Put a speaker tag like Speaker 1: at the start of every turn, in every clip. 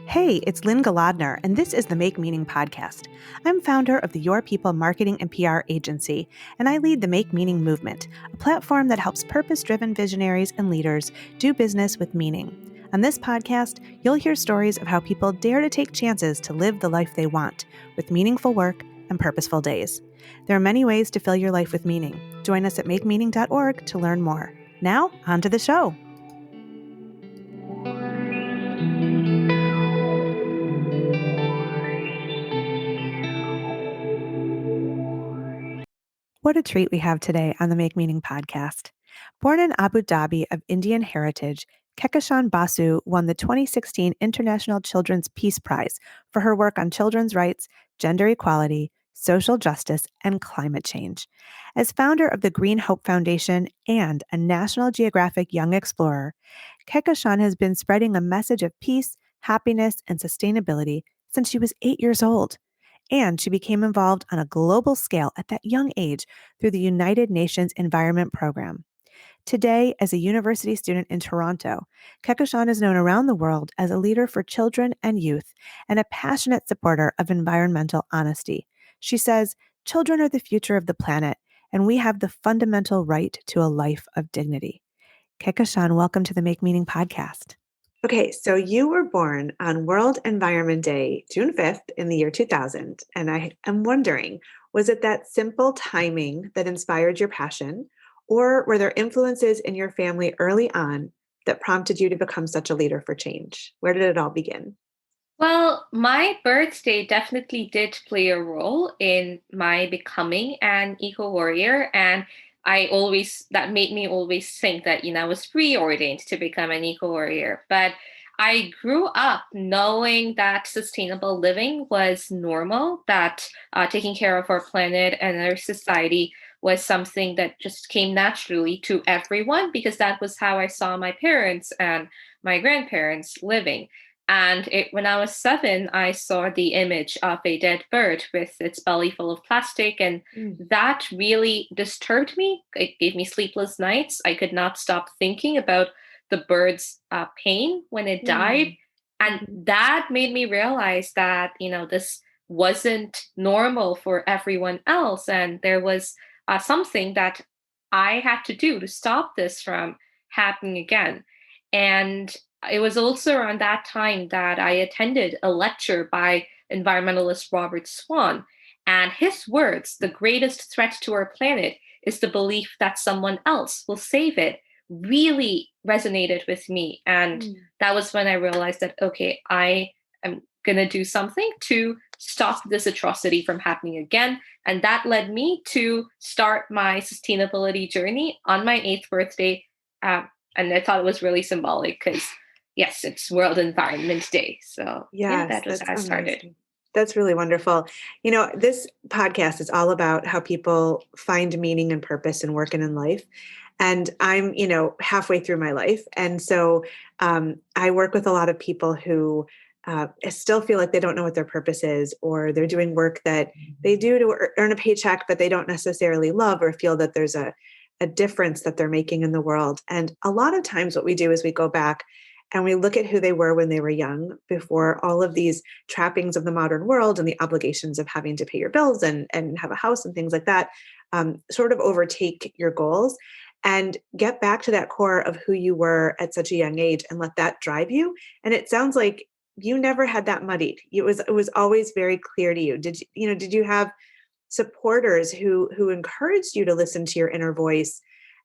Speaker 1: Hey, it's Lynn Galadner, and this is the Make Meaning podcast. I'm founder of the Your People marketing and PR agency, and I lead the Make Meaning movement, a platform that helps purpose-driven visionaries and leaders do business with meaning. On this podcast, you'll hear stories of how people dare to take chances to live the life they want, with meaningful work and purposeful days. There are many ways to fill your life with meaning. Join us at makemeaning.org to learn more. Now, on to the show. What a treat we have today on the Make Meaning podcast. Born in Abu Dhabi of Indian heritage, Kehkashan Basu won the 2016 International Children's Peace Prize for her work on children's rights, gender equality, social justice, and climate change. As founder of the Green Hope Foundation and a National Geographic Young Explorer, Kehkashan has been spreading a message of peace, happiness, and sustainability since she was 8 years old. And she became involved on a global scale at that young age through the United Nations Environment Program. Today, as a university student in Toronto, Kehkashan is known around the world as a leader for children and youth and a passionate supporter of environmental honesty. She says, "Children are the future of the planet, and we have the fundamental right to a life of dignity." Kehkashan, welcome to the Make Meaning podcast. Okay, so you were born on World Environment Day, June 5th in the year 2000. And I am wondering, was it that simple timing that inspired your passion? Or were there influences in your family early on that prompted you to become such a leader for change? Where did it all begin?
Speaker 2: Well, my birthday definitely did play a role in my becoming an eco warrior. And that made me always think that, I was preordained to become an eco warrior. But I grew up knowing that sustainable living was normal, that taking care of our planet and our society was something that just came naturally to everyone because that was how I saw my parents and my grandparents living. When I was 7, I saw the image of a dead bird with its belly full of plastic, and
Speaker 1: Mm.
Speaker 2: that really disturbed me. It gave me sleepless nights. I could not stop thinking about the bird's pain when it died.
Speaker 1: Mm.
Speaker 2: And
Speaker 1: Mhm.
Speaker 2: that made me realize that, this wasn't normal for everyone else. And there was something that I had to do to stop this from happening again. And it was also around that time that I attended a lecture by environmentalist Robert Swan. And his words, the greatest threat to our planet is the belief that someone else will save it, really resonated with me. And
Speaker 1: Mm.
Speaker 2: that was when I realized that, okay, I am going to do something to stop this atrocity from happening again. And that led me to start my sustainability journey on my 8th birthday. And I thought it was really symbolic because yes, it's World Environment Day. So yeah,
Speaker 1: Yes,
Speaker 2: that was
Speaker 1: that's
Speaker 2: how I started.
Speaker 1: amazing. That's really wonderful. This podcast is all about how people find meaning and purpose in work and in life. And I'm, halfway through my life. And so I work with a lot of people who still feel like they don't know what their purpose is, or they're doing work that they do to earn a paycheck, but they don't necessarily love or feel that there's a difference that they're making in the world. And a lot of times what we do is we go back and we look at who they were when they were young, before all of these trappings of the modern world and the obligations of having to pay your bills and have a house and things like that sort of overtake your goals, and get back to that core of who you were at such a young age and let that drive you. And it sounds like you never had that muddied. It was always very clear to you. Did you have supporters who encouraged you to listen to your inner voice,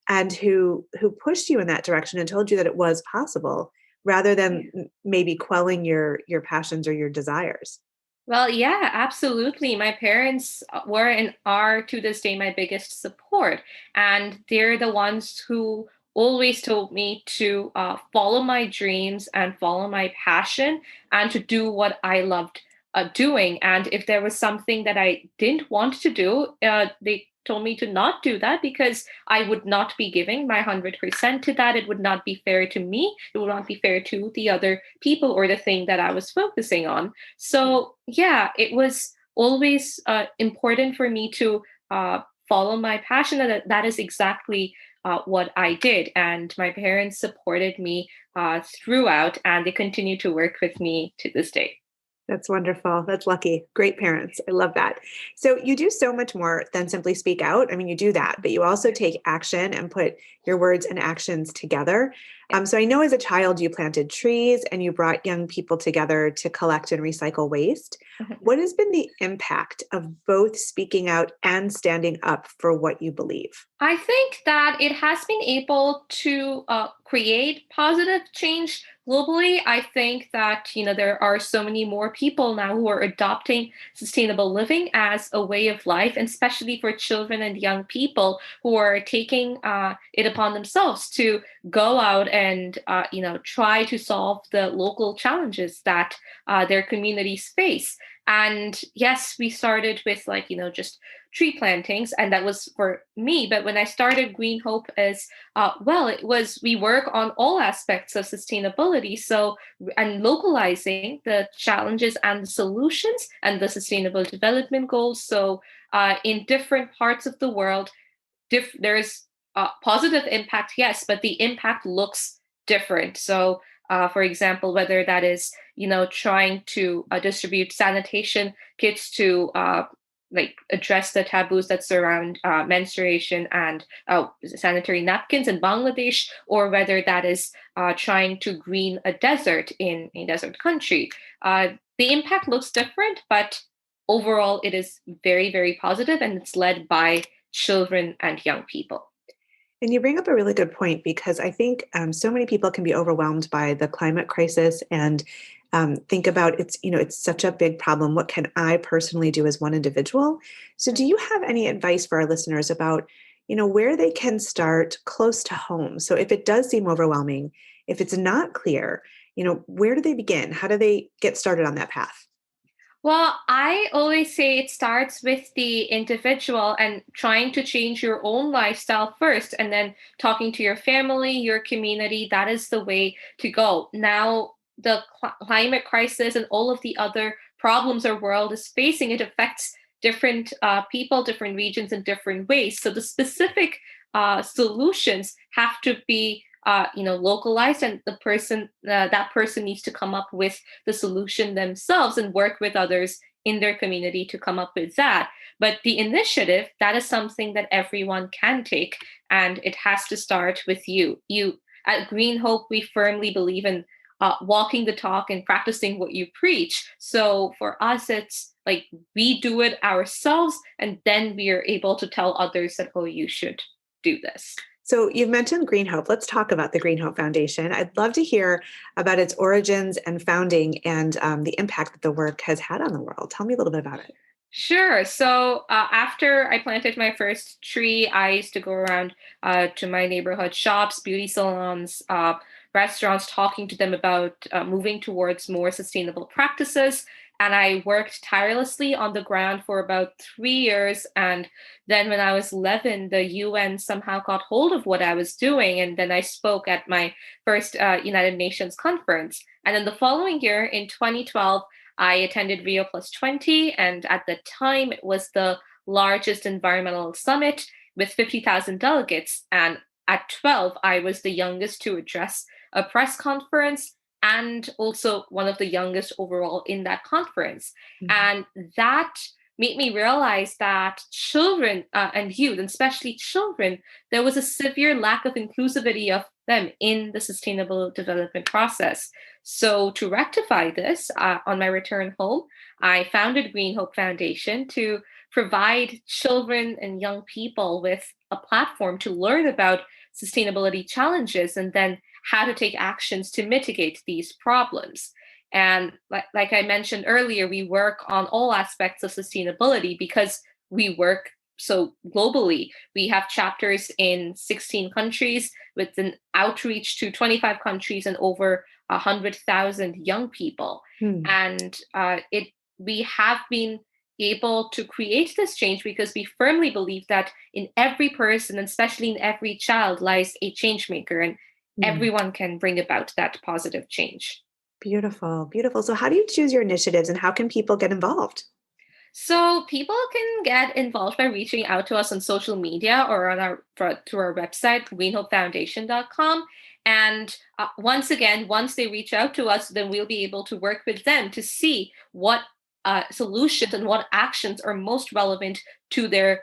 Speaker 1: and who pushed you in that direction and told you that it was possible, rather than maybe quelling your passions or your desires?
Speaker 2: Well, yeah, absolutely. My parents were and are to this day my biggest support. And they're the ones who always told me to follow my dreams and follow my passion and to do what I loved doing. And if there was something that I didn't want to do, they told me to not do that because I would not be giving my 100% to that. It would not be fair to me. It would not be fair to the other people or the thing that I was focusing on. So, yeah, it was always important for me to follow my passion. And that is exactly what I did. And my parents supported me throughout, and they continue to work with me to this day.
Speaker 1: That's wonderful. That's lucky. Great parents. I love that. So you do so much more than simply speak out. I mean, you do that, but you also take action and put your words and actions together. So I know as a child you planted trees and you brought young people together to collect and recycle waste. What has been the impact of both speaking out and standing up for what you believe?
Speaker 2: I think that it has been able to create positive change globally. I think that there are so many more people now who are adopting sustainable living as a way of life, and especially for children and young people who are taking it upon themselves to go out and try to solve the local challenges that their communities face. And yes, we started with just tree plantings, and that was for me. But when I started Green Hope, as it was we work on all aspects of sustainability. So and localizing the challenges and the solutions and the sustainable development goals. So in different parts of the world, there's positive impact, yes, but the impact looks different. So, for example, whether that is trying to distribute sanitation kits to address the taboos that surround menstruation and sanitary napkins in Bangladesh, or whether that is trying to green a desert in a desert country. The impact looks different, but overall, it is very, very positive, and it's led by children and young people.
Speaker 1: And you bring up a really good point because I think so many people can be overwhelmed by the climate crisis and think about it's such a big problem. What can I personally do as one individual? So, do you have any advice for our listeners about where they can start close to home? So, if it does seem overwhelming, if it's not clear, where do they begin? How do they get started on that path?
Speaker 2: Well, I always say it starts with the individual and trying to change your own lifestyle first, and then talking to your family, your community. That is the way to go. Now, the climate crisis and all of the other problems our world is facing, it affects different people, different regions in different ways. So the specific solutions have to be localized, and that person needs to come up with the solution themselves and work with others in their community to come up with that. But the initiative, that is something that everyone can take, and it has to start with you. At Green Hope, we firmly believe in walking the talk and practicing what you preach. So for us, it's like we do it ourselves, and then we are able to tell others that, oh, you should do this.
Speaker 1: So you've mentioned Green Hope. Let's talk about the Green Hope Foundation. I'd love to hear about its origins and founding and the impact that the work has had on the world. Tell me a little bit about it.
Speaker 2: Sure. So after I planted my first tree, I used to go around to my neighborhood shops, beauty salons, restaurants, talking to them about moving towards more sustainable practices. And I worked tirelessly on the ground for about 3 years. And then when I was 11, the UN somehow got hold of what I was doing. And then I spoke at my first United Nations conference. And then the following year, in 2012, I attended Rio Plus 20, and at the time it was the largest environmental summit with 50,000 delegates. And at 12, I was the youngest to address a press conference and also one of the youngest overall in that conference.
Speaker 1: Mhm.
Speaker 2: And that made me realize that children and youth, and especially children, there was a severe lack of inclusivity of them in the sustainable development process. So, to rectify this, on my return home, I founded Green Hope Foundation to provide children and young people with a platform to learn about sustainability challenges and then how to take actions to mitigate these problems. And like I mentioned earlier, we work on all aspects of sustainability because we work so globally. We have chapters in 16 countries with an outreach to 25 countries and over 100,000 young people.
Speaker 1: Hmm.
Speaker 2: And it we have been able to create this change because we firmly believe that in every person, and especially in every child, lies a change maker, and
Speaker 1: Hmm.
Speaker 2: everyone can bring about that positive change.
Speaker 1: Beautiful, beautiful. So, how do you choose your initiatives and how can people get involved?
Speaker 2: So people can get involved by reaching out to us on social media or on through our website, greenhopefoundation.com. And once again, once they reach out to us, then we'll be able to work with them to see what solutions and what actions are most relevant to their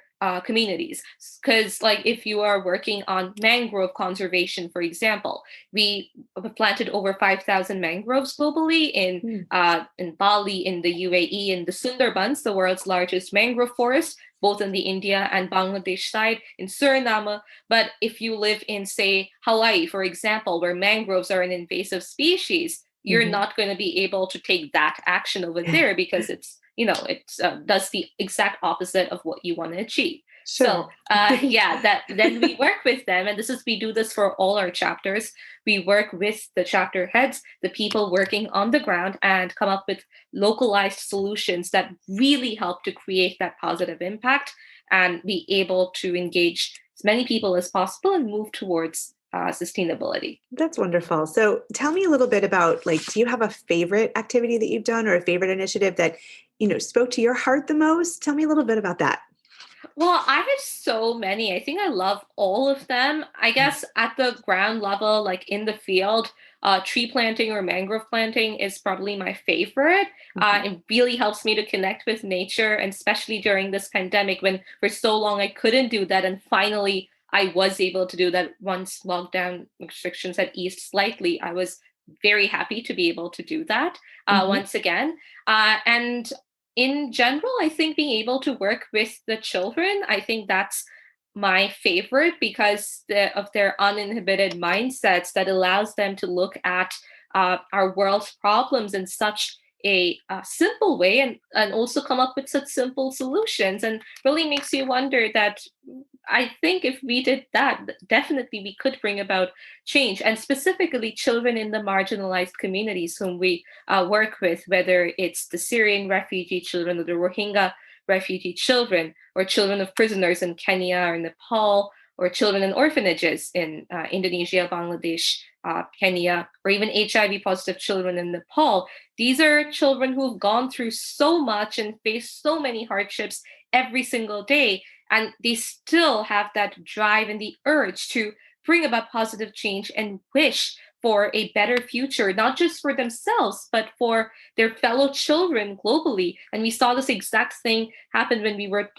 Speaker 2: communities. Because, like, if you are working on mangrove conservation, for example, we planted over 5,000 mangroves globally
Speaker 1: Mm.
Speaker 2: in Bali, in the UAE, in the Sundarbans, the world's largest mangrove forest, both on the India and Bangladesh side, in Suriname. But if you live in, say, Hawaii, for example, where mangroves are an invasive species, you're
Speaker 1: Mhm.
Speaker 2: not going to be able to take that action over there because it does the exact opposite of what you want to achieve. So
Speaker 1: Sure.
Speaker 2: yeah, that then we work with them, and we do this for all our chapters. We work with the chapter heads, the people working on the ground, and come up with localized solutions that really help to create that positive impact and be able to engage as many people as possible and move towards sustainability.
Speaker 1: That's wonderful. So tell me a little bit about, like, do you have a favorite activity that you've done or a favorite initiative that, spoke to your heart the most? Tell me a little bit about that.
Speaker 2: Well, I have so many. I think I love all of them. I guess at the ground level, like in the field, tree planting or mangrove planting is probably my favorite.
Speaker 1: Mhm.
Speaker 2: It really helps me to connect with nature, and especially during this pandemic when for so long I couldn't do that. And finally, I was able to do that once lockdown restrictions had eased slightly. I was very happy to be able to do that
Speaker 1: Mhm.
Speaker 2: once again. And in general, I think being able to work with the children, I think that's my favorite because of their uninhibited mindsets that allows them to look at our world's problems in such a simple way, and also come up with such simple solutions, and really makes you wonder that I think if we did that, definitely we could bring about change, and specifically children in the marginalized communities whom we work with, whether it's the Syrian refugee children or the Rohingya refugee children, or children of prisoners in Kenya or Nepal, or children in orphanages in Indonesia, Bangladesh, Kenya, or even HIV positive children in Nepal. These are children who've gone through so much and faced so many hardships every single day, and they still have that drive and the urge to bring about positive change and wish for a better future, not just for themselves, but for their fellow children globally. And we saw this exact thing happen when we were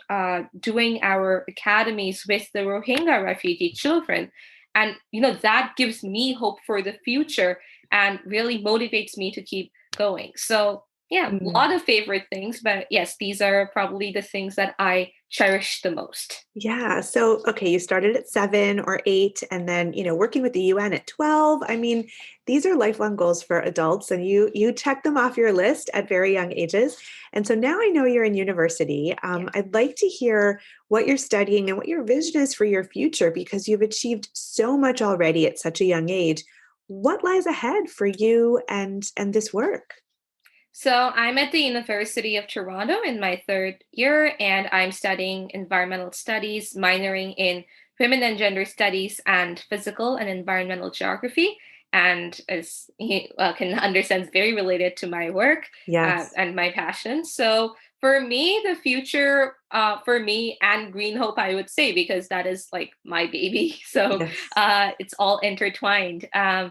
Speaker 2: doing our academies with the Rohingya refugee children. And, that gives me hope for the future and really motivates me to keep going. So, yeah, a
Speaker 1: Mm.
Speaker 2: lot of favorite things, but yes, these are probably the things that I cherish the most.
Speaker 1: Yeah. So, okay, you started at 7 or 8, and then, working with the UN at 12. I mean, these are lifelong goals for adults, and you check them off your list at very young ages. And so now I know you're in university.
Speaker 2: Yeah.
Speaker 1: I'd like to hear what you're studying and what your vision is for your future, because you've achieved so much already at such a young age. What lies ahead for you and this work?
Speaker 2: So I'm at the University of Toronto in my third year, and I'm studying environmental studies, minoring in women and gender studies and physical and environmental geography. And as you can understand, it's very related to my work
Speaker 1: Yes.
Speaker 2: and my passion. So for me, the future for me and Green Hope, I would say, because that is like my baby. So
Speaker 1: Yes.
Speaker 2: it's all intertwined. Uh,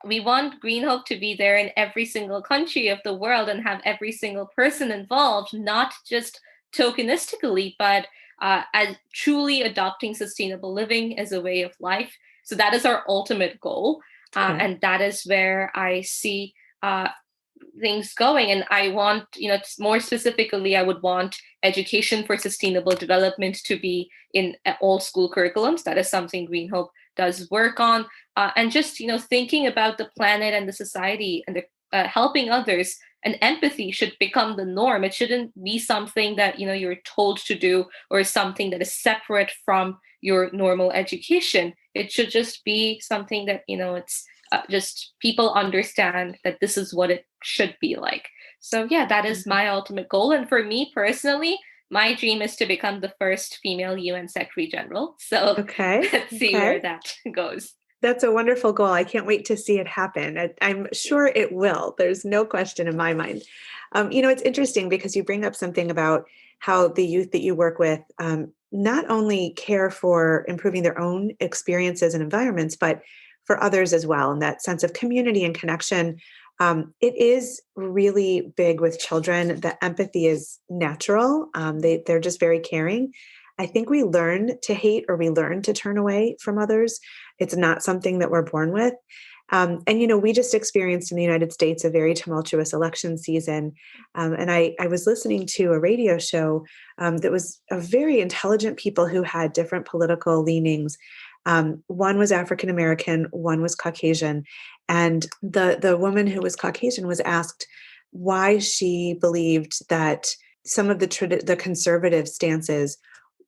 Speaker 2: we want Green Hope to be there in every single country of the world and have every single person involved, not just tokenistically, but as truly adopting sustainable living as a way of life. So that is our ultimate goal.
Speaker 1: Okay.
Speaker 2: And that is where I see uh, things going. And I want, more specifically, I would want education for sustainable development to be in all school curriculums. That is something Green Hope does work on. And just, thinking about the planet and the society and helping others, and empathy should become the norm. It shouldn't be something that, you're told to do, or something that is separate from your normal education. It should just be something that, it's just people understand that this is what it should be like. So, yeah, that is my ultimate goal. And for me personally, my dream is to become the first female UN Secretary General. So
Speaker 1: Okay.
Speaker 2: let's see where
Speaker 1: Okay.
Speaker 2: that goes.
Speaker 1: That's a wonderful goal. I can't wait to see it happen. I'm sure it will. There's no question in my mind. It's interesting because you bring up something about how the youth that you work with not only care for improving their own experiences and environments, but for others as well. And that sense of community and connection, it is really big with children. The empathy is natural. They're just very caring. I think we learn to hate or we learn to turn away from others. It's not something that we're born with. And, we just experienced in the United States a very tumultuous election season. And I was listening to a radio show that was of very intelligent people who had different political leanings. One was African American, one was Caucasian. And the woman who was Caucasian was asked why she believed that some of the conservative stances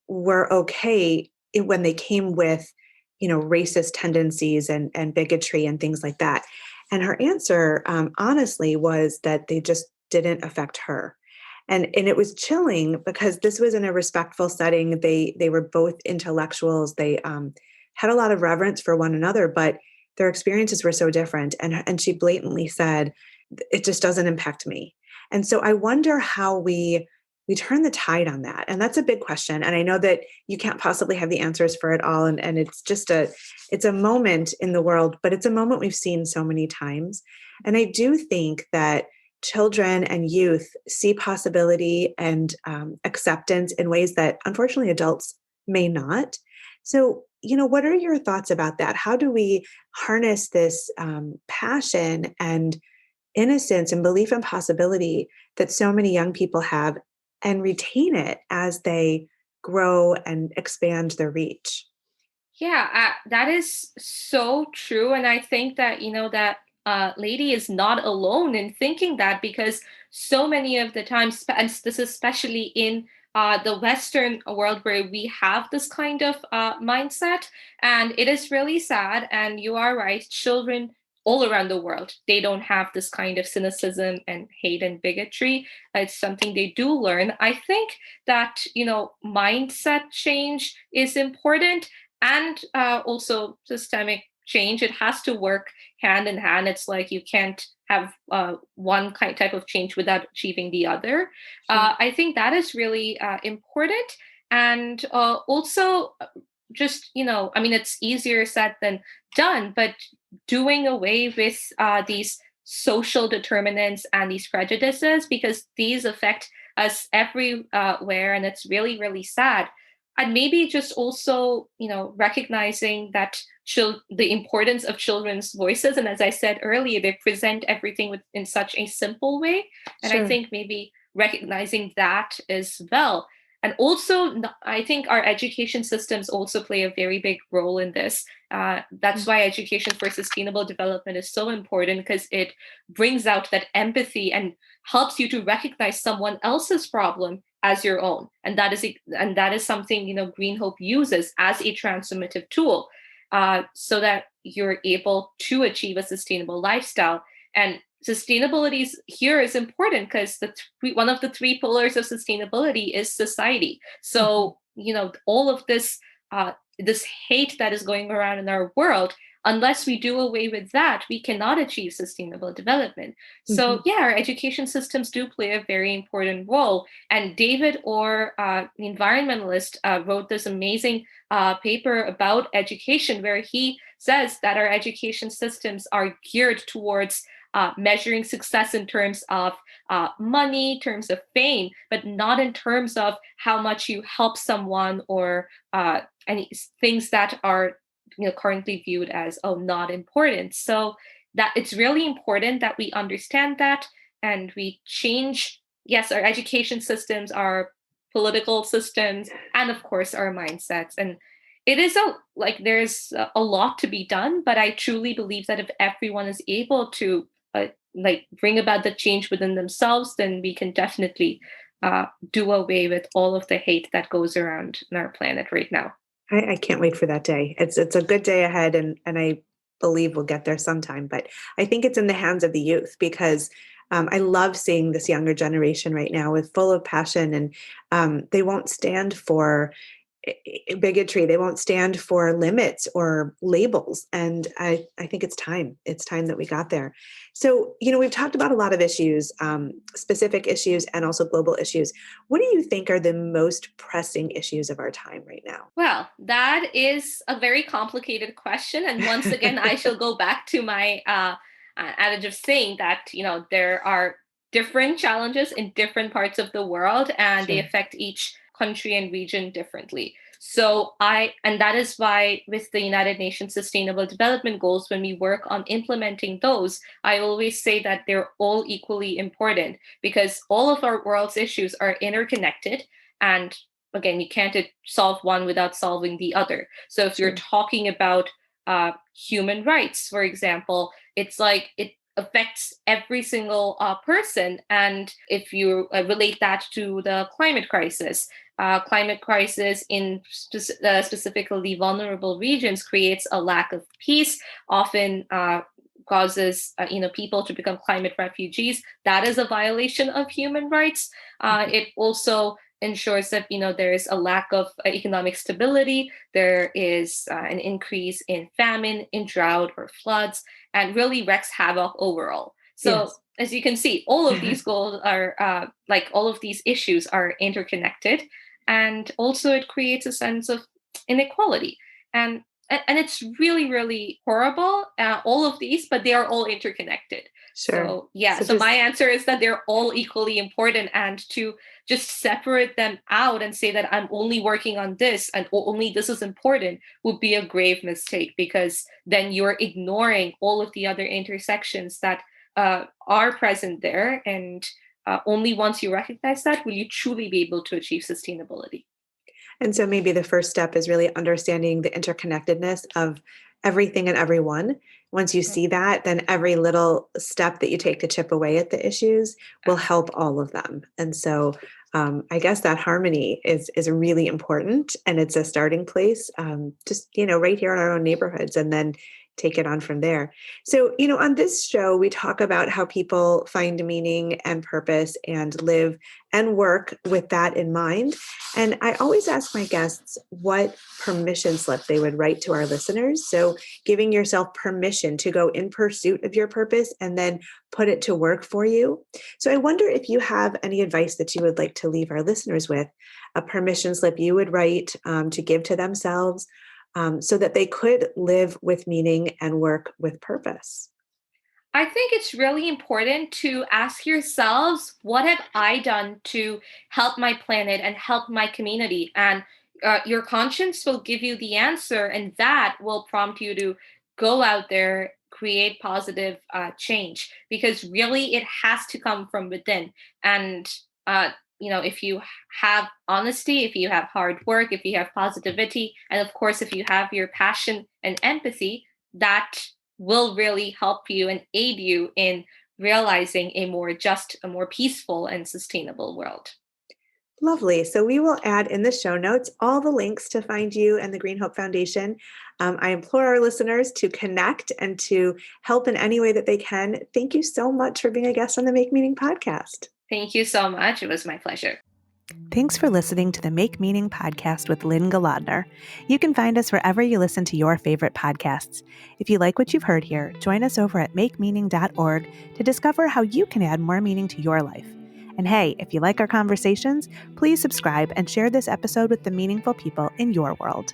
Speaker 1: were okay when they came with racist tendencies and bigotry and things like that. And her answer, honestly, was that they just didn't affect her. And it was chilling because this was in a respectful setting. They were both intellectuals. They had a lot of reverence for one another, but their experiences were so different. And she blatantly said, "It just doesn't impact me." And so I wonder how we turn the tide on that. And that's a big question. And I know that you can't possibly have the answers for it all. And it's a moment in the world, but it's a moment we've seen so many times. And I do think that children and youth see possibility and acceptance in ways that unfortunately adults may not. So, what are your thoughts about that? How do we harness this passion and innocence and belief in possibility that so many young people have and retain it as they grow and expand their reach?
Speaker 2: Yeah, that is so true. And I think that, that lady is not alone in thinking that, because so many of the times, and this is especially in the Western world where we have this kind of mindset, and it is really sad. And you are right, children all around the world, they don't have this kind of cynicism and hate and bigotry. It's something they do learn. I think that, mindset change is important, and also systemic change. It has to work hand in hand. It's like you can't have one type of change without achieving the other.
Speaker 1: Sure.
Speaker 2: I think that is really important. And also, just, I mean, it's easier said than done, but doing away with these social determinants and these prejudices, because these affect us everywhere, and it's really, really sad. And maybe just also, recognizing that the importance of children's voices, and as I said earlier, they present everything in such a simple way. And I
Speaker 1: Sure.
Speaker 2: think maybe recognizing that as well. And also, I think our education systems also play a very big role in this. That's why education for sustainable development is so important, because it brings out that empathy and helps you to recognize someone else's problem as your own. And that is something, Green Hope uses as a transformative tool, so that you're able to achieve a sustainable lifestyle. And sustainability here is important because one of the three pillars of sustainability is society.
Speaker 1: Mhm.
Speaker 2: So, all of this hate that is going around in our world, unless we do away with that, we cannot achieve sustainable development. So,
Speaker 1: Mhm.
Speaker 2: yeah, our education systems do play a very important role. And David Orr, the environmentalist, wrote this amazing paper about education, where he says that our education systems are geared towards measuring success in terms of money, terms of fame, but not in terms of how much you help someone, or any things that are, currently viewed as, oh, not important. So that it's really important that we understand that, and we change, yes, our education systems, our political systems, and of course our mindsets. And it is there's a lot to be done, but I truly believe that if everyone is able to bring about the change within themselves, then we can definitely do away with all of the hate that goes around in our planet right now.
Speaker 1: I can't wait for that day. It's a good day ahead, and I believe we'll get there sometime. But I think it's in the hands of the youth because I love seeing this younger generation right now with full of passion, and they won't stand for bigotry. They won't stand for limits or labels. And I think it's time. It's time that we got there. So, we've talked about a lot of issues, specific issues and also global issues. What do you think are the most pressing issues of our time right now?
Speaker 2: Well, that is a very complicated question. And once again, I shall go back to my adage of saying that, there are different challenges in different parts of the world and they
Speaker 1: Sure.
Speaker 2: affect each country and region differently. And that is why with the United Nations Sustainable Development Goals, when we work on implementing those, I always say that they're all equally important because all of our world's issues are interconnected. And again, you can't solve one without solving the other. So if you're
Speaker 1: Sure.
Speaker 2: talking about human rights, for example, it's like it affects every single person. And if you relate that to the climate crisis in specifically vulnerable regions creates a lack of peace, often causes people to become climate refugees. That is a violation of human rights. It also ensures that there is a lack of economic stability. There is an increase in famine, in drought or floods, and really wreaks havoc overall. So
Speaker 1: Yes.
Speaker 2: as you can see, all of these goals are all of these issues are interconnected, and also it creates a sense of inequality. And it's really really horrible, all of these, but they are all interconnected.
Speaker 1: Sure.
Speaker 2: So yeah,
Speaker 1: So
Speaker 2: so my
Speaker 1: just
Speaker 2: answer is that they're all equally important, and to just separate them out and say that I'm only working on this and only this is important would be a grave mistake, because then you're ignoring all of the other intersections that are present there. And only once you recognize that will you truly be able to achieve sustainability.
Speaker 1: And so maybe the first step is really understanding the interconnectedness of everything and everyone. Once you
Speaker 2: Mm,
Speaker 1: see that, then every little step that you take to chip away at the issues will help all of them. And so I guess that harmony is really important, and it's a starting place. Just right here in our own neighborhoods, and then take it on from there. So on this show, we talk about how people find meaning and purpose and live and work with that in mind. And I always ask my guests what permission slip they would write to our listeners. So, giving yourself permission to go in pursuit of your purpose and then put it to work for you. So, I wonder if you have any advice that you would like to leave our listeners with, a permission slip you would write to give to themselves, so that they could live with meaning and work with purpose.
Speaker 2: I think it's really important to ask yourselves, what have I done to help my planet and help my community? And your conscience will give you the answer, and that will prompt you to go out there, create positive change, because really it has to come from within. And, uh, if you have honesty, if you have hard work, if you have positivity, and of course, if you have your passion and empathy, that will really help you and aid you in realizing a more just, a more peaceful, and sustainable world.
Speaker 1: Lovely. So we will add in the show notes all the links to find you and the Green Hope Foundation. I implore our listeners to connect and to help in any way that they can. Thank you so much for being a guest on the Make Meaning podcast.
Speaker 2: Thank you so much. It was my pleasure.
Speaker 1: Thanks for listening to the Make Meaning podcast with Lynn Galadner. You can find us wherever you listen to your favorite podcasts. If you like what you've heard here, join us over at makemeaning.org to discover how you can add more meaning to your life. And hey, if you like our conversations, please subscribe and share this episode with the meaningful people in your world.